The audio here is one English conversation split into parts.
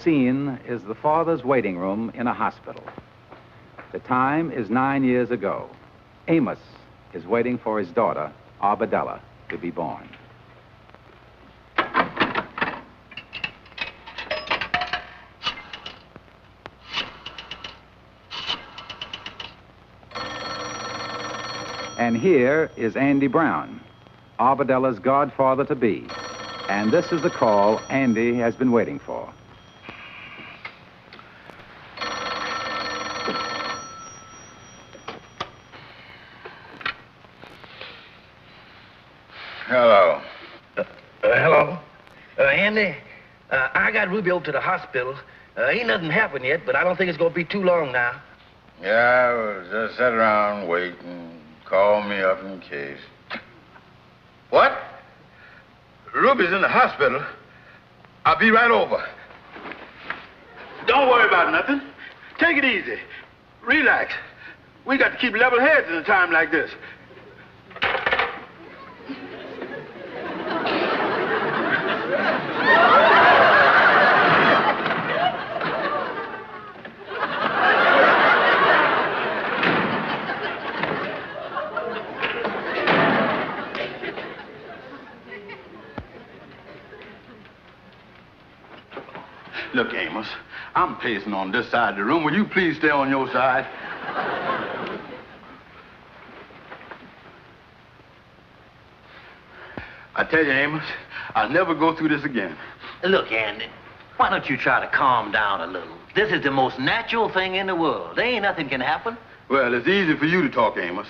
scene is the father's waiting room in a hospital. The time is 9 years ago. Amos is waiting for his daughter, Arbadella, to be born. And here is Andy Brown, Arbedella's godfather-to-be. And this is the call Andy has been waiting for. Hello. Hello. Andy, I got Ruby over to the hospital. Ain't nothing happened yet, but I don't think it's going to be too long now. Yeah, well, just sit around, wait, and call me up in case. What? Ruby's in the hospital. I'll be right over. Don't worry about nothing. Take it easy. Relax. We got to keep level heads in a time like this. Look, Amos, I'm pacing on this side of the room. Will you please stay on your side? I tell you, Amos, I'll never go through this again. Look, Andy, why don't you try to calm down a little? This is the most natural thing in the world. There ain't nothing can happen. Well, it's easy for you to talk, Amos.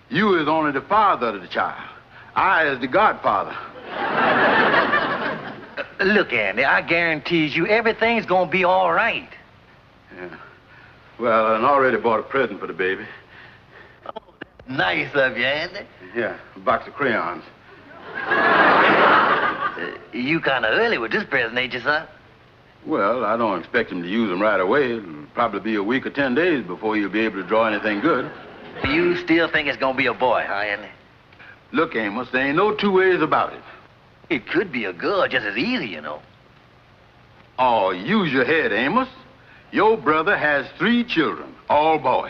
You is only the father of the child. I is the godfather. Look, Andy, I guarantees you everything's gonna be all right. Yeah. Well, I already bought a present for the baby. Oh, that's nice of you, Andy. Yeah, a box of crayons. You kind of early with this present, ain't you, son? Well, I don't expect him to use them right away. It'll probably be a week or 10 days before he'll be able to draw anything good. You still think it's gonna be a boy, huh, Andy? Look, Amos, there ain't no two ways about it. It could be a girl just as easy, you know. Oh, use your head, Amos. Your brother has 3 children, all boys.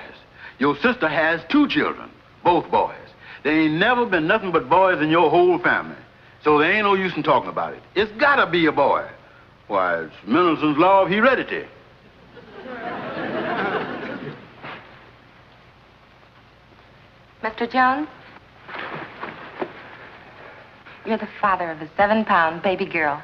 Your sister has 2 children, both boys. There ain't never been nothing but boys in your whole family. So there ain't no use in talking about it. It's gotta be a boy. Why, it's Mendelssohn's law of heredity. Mr. Jones? You're the father of a 7-pound baby girl.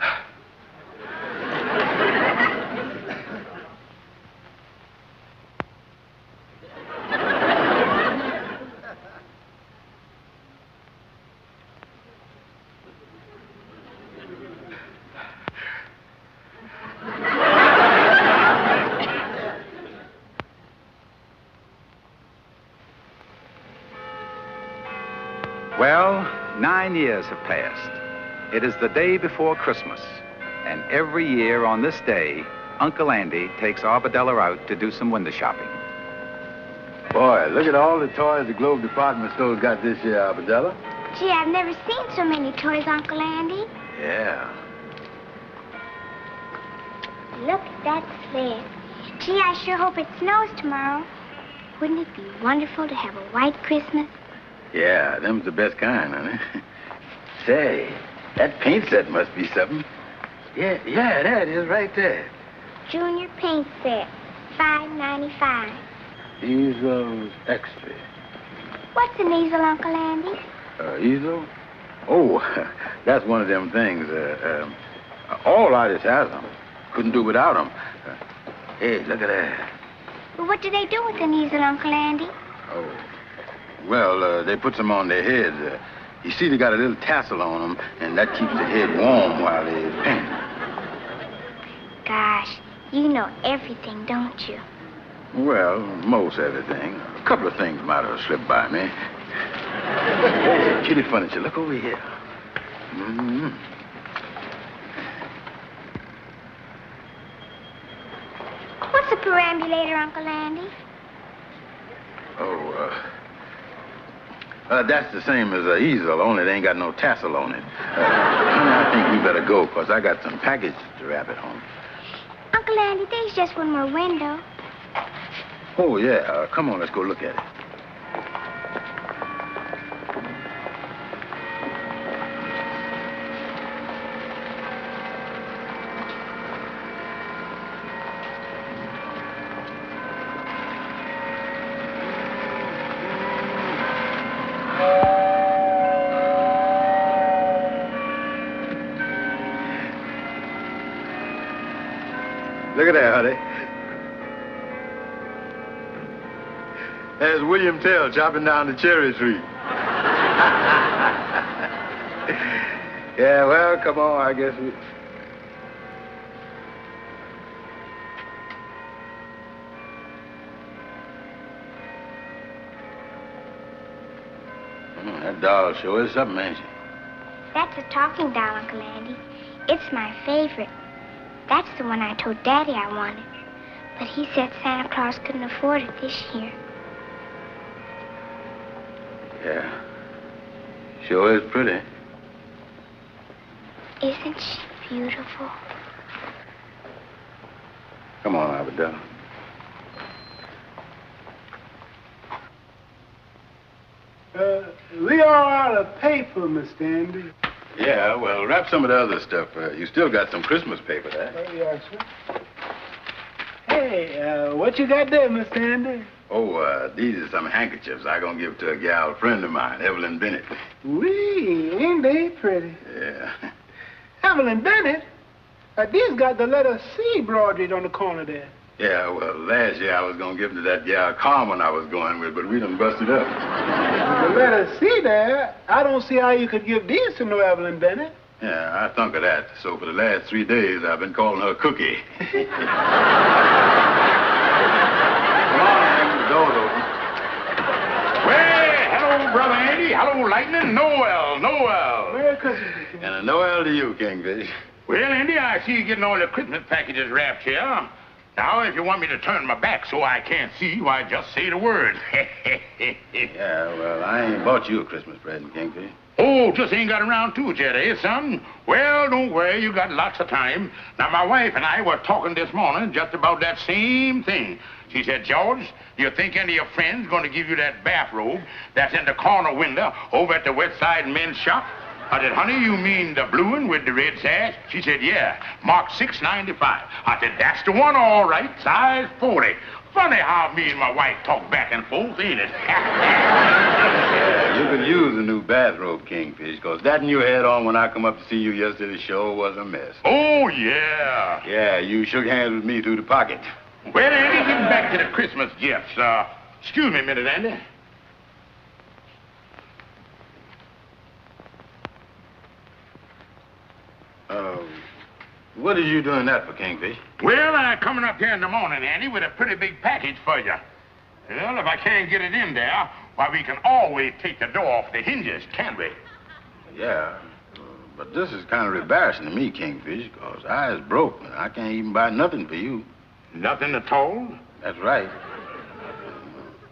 Well, 9 years have passed. It is the day before Christmas, and every year on this day, Uncle Andy takes Arbadella out to do some window shopping. Boy, look at all the toys the Globe department store's got this year, Arbadella. Gee, I've never seen so many toys, Uncle Andy. Yeah. Look at that sled. Gee, I sure hope it snows tomorrow. Wouldn't it be wonderful to have a white Christmas? Yeah, them's the best kind, honey. Say, that paint set must be something. Yeah, there it is right there. Junior paint set, $5.95. Easel's extra. What's an easel, Uncle Andy? Easel? Oh, that's one of them things. All artists has them. Couldn't do without them. Hey, look at that. Well, what do they do with an easel, Uncle Andy? Oh. Well, they put some on their heads. You see, they got a little tassel on them, and that keeps the head warm while they paint. Gosh, you know everything, don't you? Well, most everything. A couple of things might have slipped by me. Hey, kitty furniture, look over here. Mm-hmm. What's a perambulator, Uncle Andy? Oh, that's the same as an easel, only they ain't got no tassel on it. Honey, I think we better go, because I got some package to wrap at home. Uncle Uncle Andy, there's just one more window. Oh, yeah. Come on, let's go look at it. Look at that, honey. There's William Tell chopping down the cherry tree. Yeah, well, come on, I guess we... That doll sure is something, ain't she? That's a talking doll, Uncle Andy. It's my favorite. That's the one I told Daddy I wanted. But he said Santa Claus couldn't afford it this year. Yeah. Sure is pretty. Isn't she beautiful? Come on, Arbadella. We are out of paper, Mr. Andy. Yeah, well, wrap some of the other stuff. You still got some Christmas paper there. Oh, yes, sir. Hey, what you got there, Mr. Andy? Oh, these are some handkerchiefs I'm gonna give to a gal friend of mine, Evelyn Bennett. Wee, ain't they pretty? Yeah. Evelyn Bennett? These got the letter C broidered on the corner there. Yeah, well, last year I was gonna give them to that gal Carmen I was going with, but we done busted up. The letter C there? I don't see how you could give these to no Evelyn Bennett. Yeah, I thunk of that. So for the last 3 days, I've been calling her Cookie. Come on, Hank, the door's open. Well, hello, Brother Andy. Hello, Lightning. Noel. Merry Christmas. And a Noel to you, Kingfish. Well, Andy, I see you getting all the Christmas packages wrapped here. Now, if you want me to turn my back so I can't see, why, just say the word. Yeah, well, I ain't bought you a Christmas present, Kingfish. Oh, just ain't got around to it yet, eh, son? Well, don't worry, you got lots of time. Now, my wife and I were talking this morning just about that same thing. She said, George, do you think any of your friends going to give you that bathrobe that's in the corner window over at the West Side men's shop? I said, honey, you mean the blue one with the red sash? She said, yeah, marked $6.95. I said, that's the one, all right, size 40. Funny how me and my wife talk back and forth, ain't it? Yeah, you could use a new bathrobe, Kingfish, because that one you had on when I come up to see you yesterday sure was a mess. Oh, yeah. Yeah, you shook hands with me through the pocket. Well, Andy, getting back to the Christmas gifts. Excuse me a minute, Andy. What are you doing that for, Kingfish? Well, I'm coming up here in the morning, Andy, with a pretty big package for you. Well, if I can't get it in there, why, we can always take the door off the hinges, can't we? Yeah, but this is kind of embarrassing to me, Kingfish, because I is broke, and I can't even buy nothing for you. Nothing at all? That's right.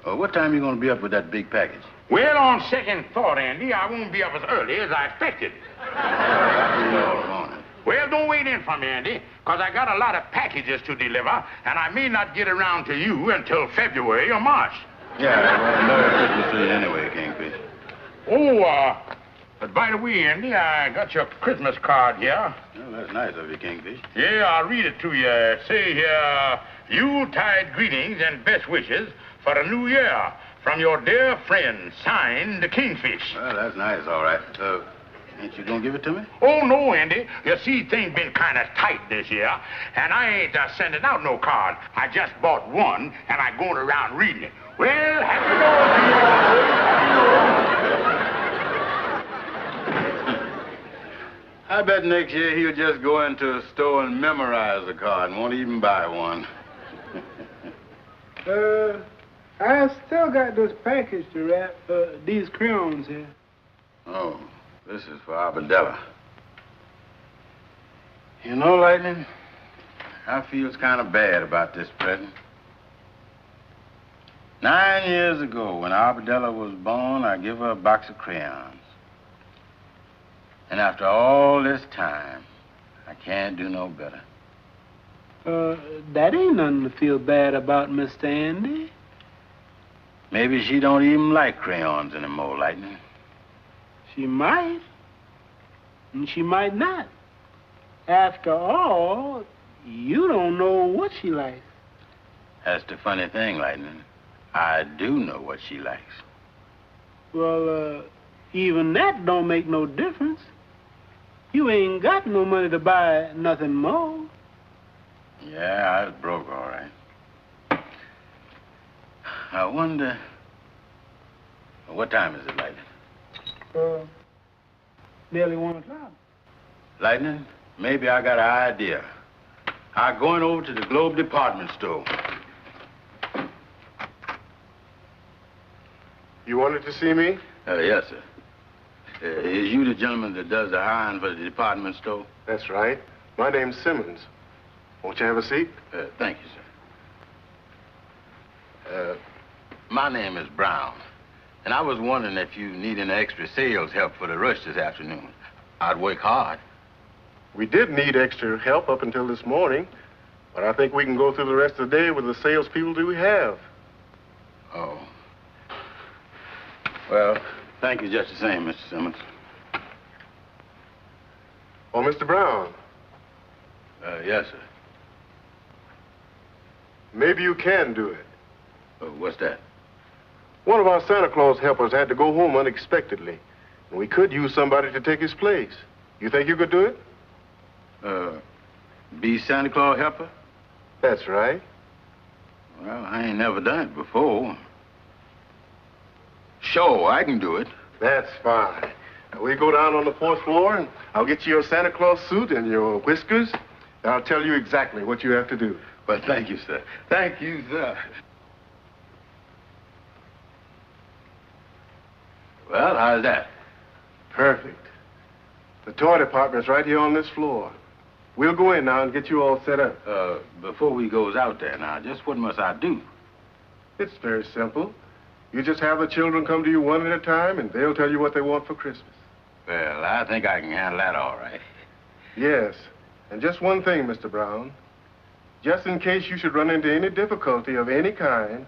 What time are you going to be up with that big package? Well, on second thought, Andy, I won't be up as early as I expected. I'll be all morning. Well, don't wait in for me, Andy, because I got a lot of packages to deliver, and I may not get around to you until February or March. Yeah, well, Merry Christmas to you anyway, Kingfish. Oh, but by the way, Andy, I got your Christmas card here. Well, that's nice of you, Kingfish. Yeah, I'll read it to you. Say here, Yuletide greetings and best wishes for the new year from your dear friend, signed, the Kingfish. Well, that's nice, all right. Ain't you gonna give it to me? Oh, no, Andy. You see, things been kind of tight this year, and I ain't sending out no card. I just bought one, and I'm going around reading it. Well, happy New Year. I bet next year he'll just go into a store and memorize the card and won't even buy one. I still got this package to wrap, these crayons here. Oh, this is for Arbadella. You know, Lightning, I feels kind of bad about this present. 9 years ago, when Arbadella was born, I give her a box of crayons. And after all this time, I can't do no better. That ain't nothing to feel bad about, Mr. Andy. Maybe she don't even like crayons anymore, Lightning. She might. And she might not. After all, you don't know what she likes. That's the funny thing, Lightning. I do know what she likes. Well, even that don't make no difference. You ain't got no money to buy nothing more. Yeah, I was broke, all right. I wonder... What time is it, Lightning? Nearly 1 o'clock. Lightning, maybe I got an idea. I'm going over to the Globe department store. You wanted to see me? Yes, sir. Is you the gentleman that does the hiring for the department store? That's right. My name's Simmons. Won't you have a seat? Thank you, sir. My name is Brown, and I was wondering if you need any extra sales help for the rush this afternoon. I'd work hard. We did need extra help up until this morning, but I think we can go through the rest of the day with the salespeople that we have. Oh. Well, thank you just the same, Mr. Simmons. Oh, Mr. Brown. Yes, sir. Maybe you can do it. What's that? One of our Santa Claus helpers had to go home unexpectedly, and we could use somebody to take his place. You think you could do it? Be Santa Claus helper? That's right. Well, I ain't never done it before. Sure, I can do it. That's fine. Now, we go down on the 4th floor, and I'll get you your Santa Claus suit and your whiskers, and I'll tell you exactly what you have to do. Well, thank you, sir. Thank you, sir. Well, how's that? Perfect. The toy department's right here on this floor. We'll go in now and get you all set up. Before we goes out there now, just what must I do? It's very simple. You just have the children come to you one at a time, and they'll tell you what they want for Christmas. Well, I think I can handle that all right. Yes. And just one thing, Mr. Brown. Just in case you should run into any difficulty of any kind,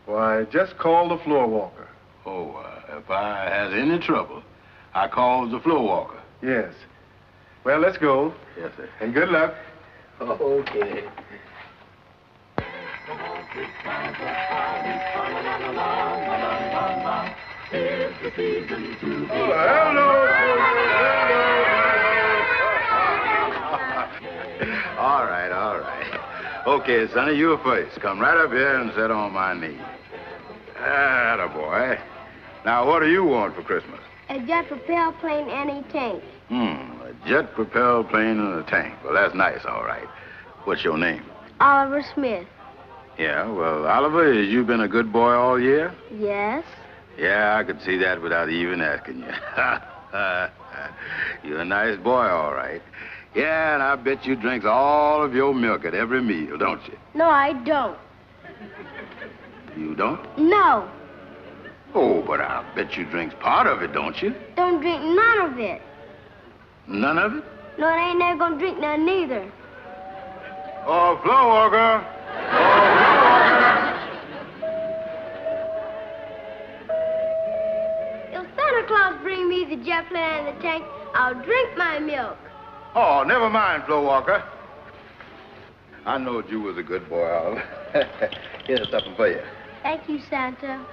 why, just call the floor walker. Oh, if I has any trouble, I calls the floor walker. Yes. Well, let's go. Yes, sir. And good luck. Okay. All right, all right. Okay, Sonny, you first. Come right up here and sit on my knee. Attaboy. Now, what do you want for Christmas? A jet-propelled plane and a tank. A jet-propelled plane and a tank. Well, that's nice, all right. What's your name? Oliver Smith. Yeah, well, Oliver, has you been a good boy all year? Yes. Yeah, I could see that without even asking you. You're a nice boy, all right. Yeah, and I bet you drinks all of your milk at every meal, don't you? No, I don't. You don't? No. Oh, but I'll bet you drinks part of it, don't you? Don't drink none of it. None of it? No, I ain't never gonna drink none neither. Oh, floor walker! If Santa Claus bring me the jet plane and the tank, I'll drink my milk. Oh, never mind, floor walker. I knowed you was a good boy, Oliver. Here's something for you. Thank you, Santa.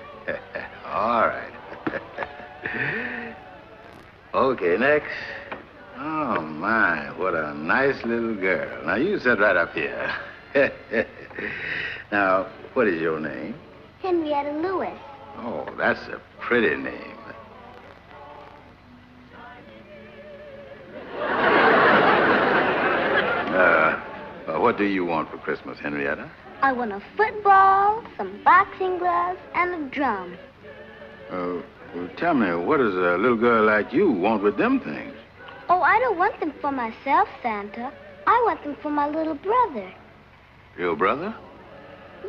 All right. Okay, next. Oh, my, what a nice little girl. Now, you sit right up here. Now, what is your name? Henrietta Lewis. Oh, that's a pretty name. What do you want for Christmas, Henrietta? I want a football, some boxing gloves, and a drum. Well, tell me, what does a little girl like you want with them things? Oh, I don't want them for myself, Santa. I want them for my little brother. Your brother?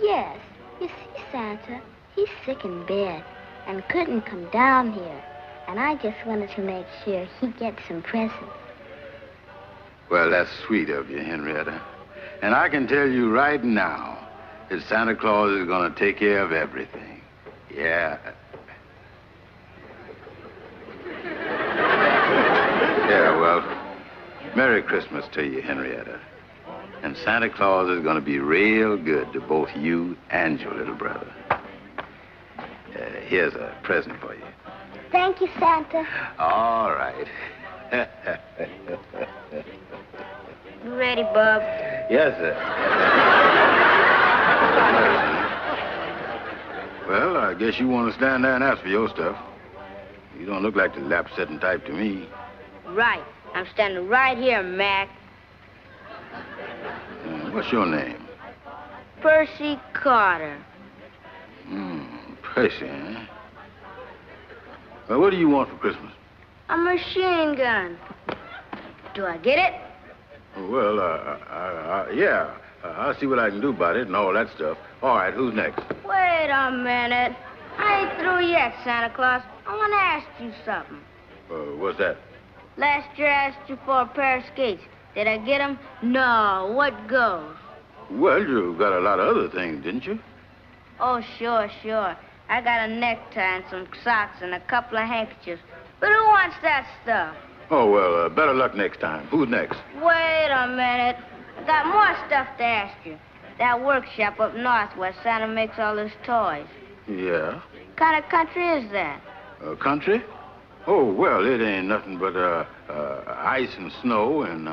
Yes. You see, Santa, he's sick in bed and couldn't come down here. And I just wanted to make sure he gets some presents. Well, that's sweet of you, Henrietta. And I can tell you right now that Santa Claus is going to take care of everything. Yeah. Yeah, well, Merry Christmas to you, Henrietta. And Santa Claus is going to be real good to both you and your little brother. Here's a present for you. Thank you, Santa. All right. You ready, Bob? Yes, sir. Well, I guess you want to stand there and ask for your stuff. You don't look like the lap-setting type to me. Right. I'm standing right here, Mac. What's your name? Percy Carter. Percy, eh? Well, what do you want for Christmas? A machine gun. Do I get it? Well, yeah. I'll see what I can do about it and all that stuff. All right, who's next? Wait a minute. I ain't through yet, Santa Claus. I want to ask you something. What's that? Last year I asked you for a pair of skates. Did I get them? No. What goes? Well, you got a lot of other things, didn't you? Oh, sure. I got a necktie and some socks and a couple of handkerchiefs. But who wants that stuff? Oh, well, better luck next time. Who's next? Wait a minute. I got more stuff to ask you. That workshop up north where Santa makes all his toys. Yeah? What kind of country is that? Country? Oh, well, it ain't nothing but ice and snow and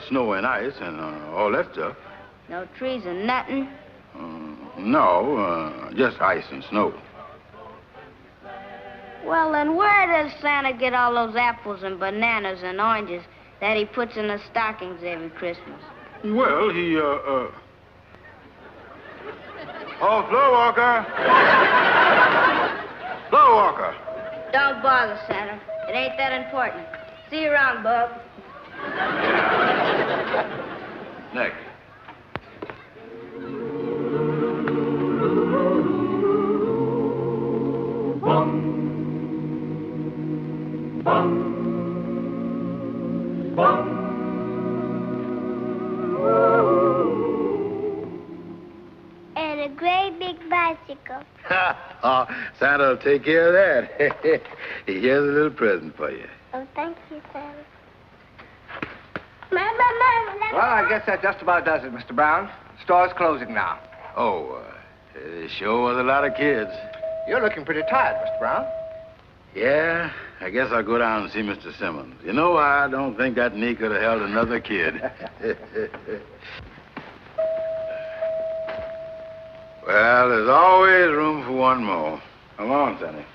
snow and ice and all that stuff. No trees and nothing? No, just ice and snow. Well, then where does Santa get all those apples and bananas and oranges that he puts in the stockings every Christmas? Well, he, Oh, Floor Walker! Floor Walker! Don't bother, Santa. It ain't that important. See you around, Bub. Yeah. Next. And a great big bicycle. Oh, Santa will take care of that. Here's a little present for you. Oh, thank you, Santa. Well, I guess that just about does it, Mr. Brown. Store's closing now. Oh, there sure was a lot of kids. You're looking pretty tired, Mr. Brown. Yeah, I guess I'll go down and see Mr. Simmons. You know, I don't think that knee could have held another kid. Well, there's always room for one more. Come on, Sonny.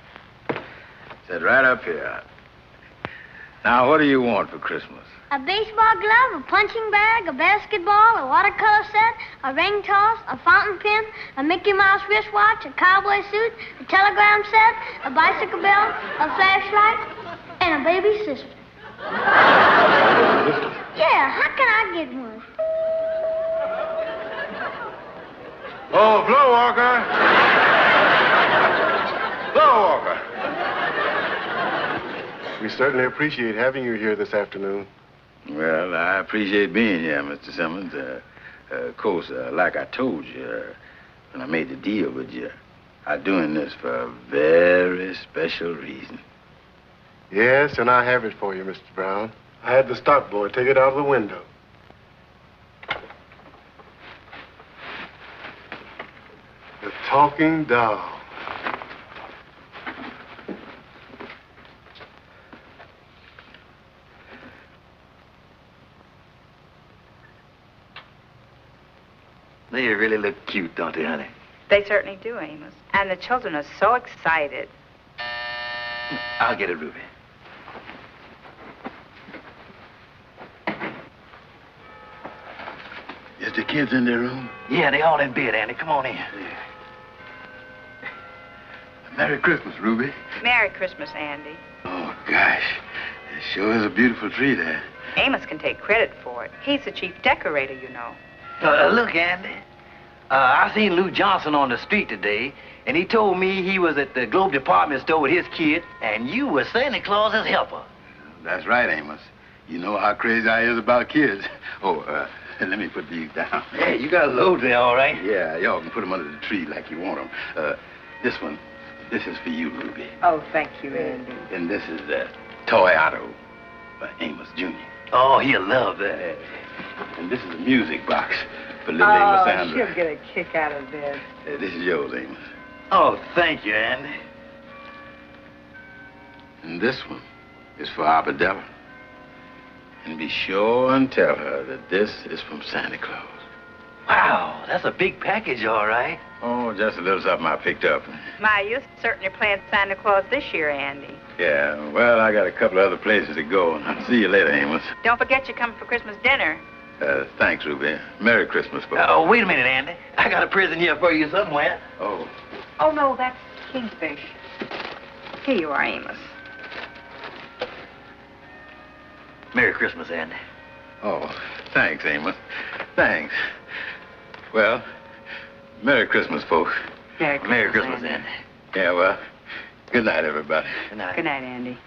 Sit right up here. Now, what do you want for Christmas? A baseball glove, a punching bag, a basketball, a watercolor set, a ring toss, a fountain pen, a Mickey Mouse wristwatch, a cowboy suit, a telegram set, a bicycle belt, a flashlight, and a baby sister. Yeah, how can I get one? Oh, Floor Walker! Floor Walker! We certainly appreciate having you here this afternoon. Well, I appreciate being here, Mr. Simmons. Of course, like I told you when I made the deal with you, I'm doing this for a very special reason. Yes, and I have it for you, Mr. Brown. I had the stock boy take it out of the window. The talking doll. They really look cute, don't they, honey? They certainly do, Amos. And the children are so excited. I'll get it, Ruby. Is the kids in their room? Yeah, they all in bed, Andy. Come on in. Yeah. Merry Christmas, Ruby. Merry Christmas, Andy. Oh, gosh. It sure is a beautiful tree there. Amos can take credit for it. He's the chief decorator, you know. Look, Andy. I seen Lou Johnson on the street today, and he told me he was at the Globe department store with his kid, and you were Santa Claus's helper. That's right, Amos. You know how crazy I is about kids. Oh, Let me put these down. Hey, you got a load there, all right? Yeah, y'all can put them under the tree like you want them. This one, this is for you, Ruby. Oh, thank you, Andy. And this is the toy auto by Amos Jr. Oh, he'll love that. And this is a music box for little Amos Oh, Sandra. she'll get a kick out of this. This is yours, Amos. Oh, thank you, Andy. And this one is for Arbadella. And be sure and tell her that this is from Santa Claus. Wow, that's a big package, all right. Oh, just a little something I picked up. My, you're certainly playing Santa Claus this year, Andy. Yeah, well, I got a couple of other places to go. I'll see you later, Amos. Don't forget you come for Christmas dinner. Thanks, Ruby. Merry Christmas, folks. Oh, wait a minute, Andy. I got a present here for you somewhere. Oh. Oh, no, that's kingfish. Here you are, Amos. Merry Christmas, Andy. Oh, thanks, Amos. Thanks. Well, Merry Christmas, folks. Merry Christmas, Andy. Yeah, well, good night, everybody. Good night. Good night, Andy.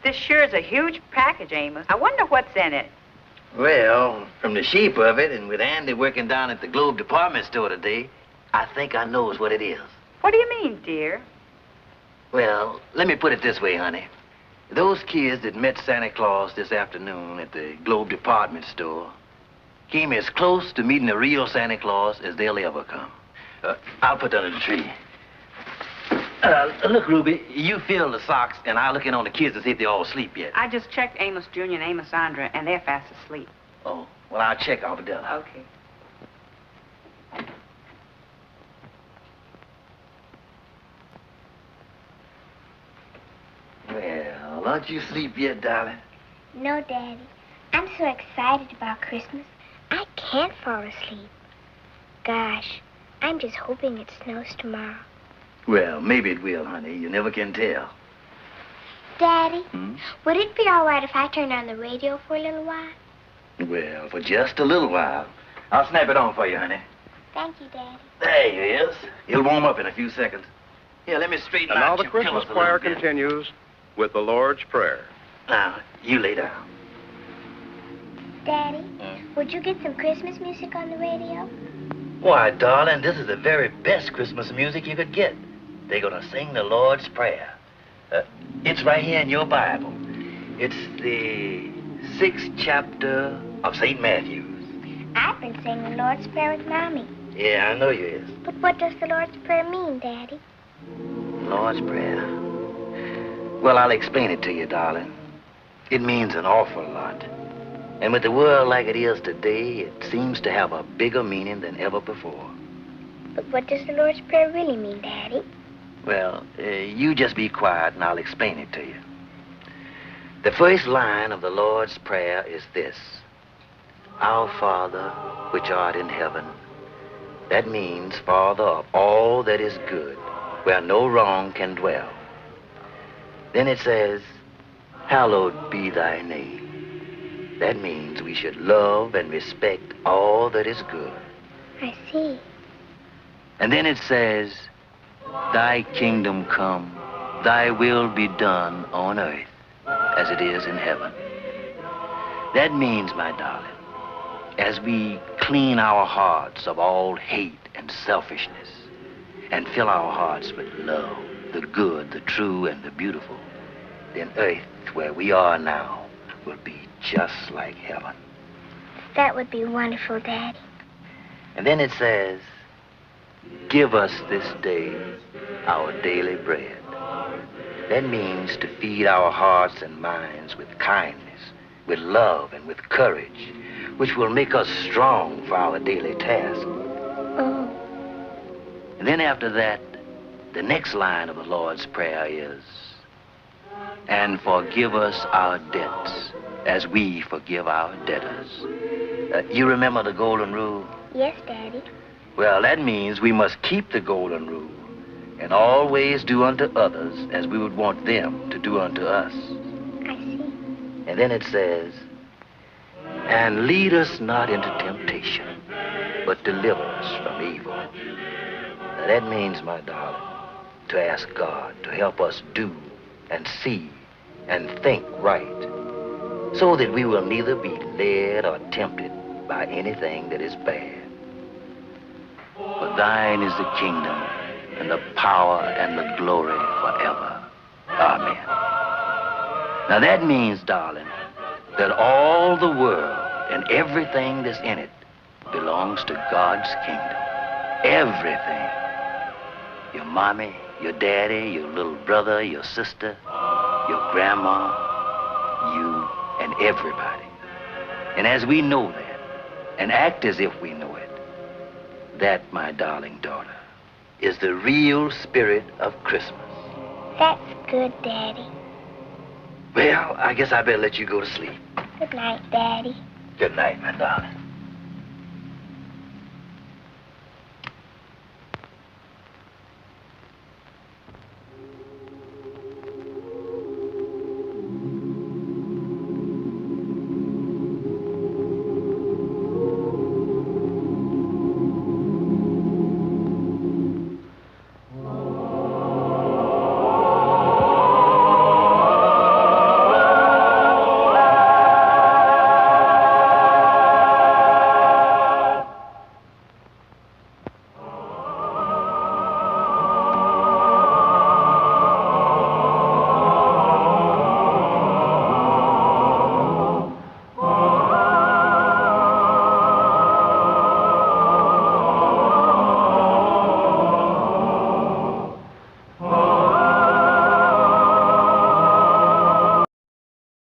This sure is a huge package, Amos. I wonder what's in it. Well, from the shape of it, and with Andy working down at the Globe department store today, I think I knows what it is. What do you mean, dear? Well, let me put it this way, honey. Those kids that met Santa Claus this afternoon at the Globe department store came as close to meeting a real Santa Claus as they'll ever come. I'll put that under the tree. Look, Ruby, you fill the socks, and I'll look in on the kids to see if they're all asleep yet. I just checked Amos Jr. and Amos Andra, and they're fast asleep. Oh, well, I'll check Arbadella. Okay. Well, aren't you asleep yet, darling? No, Daddy. I'm so excited about Christmas. I can't fall asleep. Gosh, I'm just hoping it snows tomorrow. Well, maybe it will, honey. You never can tell. Daddy, would it be all right if I turned on the radio for a little while? Well, for just a little while. I'll snap it on for you, honey. Thank you, Daddy. There he is. He'll warm up in a few seconds. Here, let me straighten And now out the your Christmas pillows a choir little bit. continues with the Lord's Prayer. Now, you lay down. Daddy, would you get some Christmas music on the radio? Why, darling, this is the very best Christmas music you could get. They're gonna sing the Lord's Prayer. It's right here in your Bible. It's the 6th chapter of St. Matthew's. I've been saying the Lord's Prayer with Mommy. Yeah, I know you is. But what does the Lord's Prayer mean, Daddy? Lord's Prayer. Well, I'll explain it to you, darling. It means an awful lot. And with the world like it is today, it seems to have a bigger meaning than ever before. But what does the Lord's Prayer really mean, Daddy? Well, you just be quiet and I'll explain it to you. The first line of the Lord's Prayer is this: Our Father, which art in heaven. That means Father of all that is good, where no wrong can dwell. Then it says, Hallowed be thy name. That means we should love and respect all that is good. I see. And then it says, Thy kingdom come, thy will be done on earth as it is in heaven. That means, my darling, as we clean our hearts of all hate and selfishness and fill our hearts with love, the good, the true, and the beautiful, then earth, where we are now, will be just like heaven. That would be wonderful, Daddy. And then it says, Give us this day our daily bread. That means to feed our hearts and minds with kindness, with love, and with courage, which will make us strong for our daily task. Oh. And then after that, the next line of the Lord's Prayer is, And forgive us our debts as we forgive our debtors. You remember the golden rule? Yes, Daddy. Well, that means we must keep the golden rule and always do unto others as we would want them to do unto us. I see. And then it says, And lead us not into temptation, but deliver us from evil. Now, that means, my darling, to ask God to help us do and see and think right so that we will neither be led or tempted by anything that is bad. For thine is the kingdom and the power and the glory forever. Amen. Now that means, darling, that all the world and everything that's in it belongs to God's kingdom. Everything. Your mommy, your daddy, your little brother, your sister, your grandma, you, and everybody. And as we know that, and act as if we know it, that, my darling daughter, is the real spirit of Christmas. That's good, Daddy. Well, I guess I better let you go to sleep. Good night, Daddy. Good night, my darling.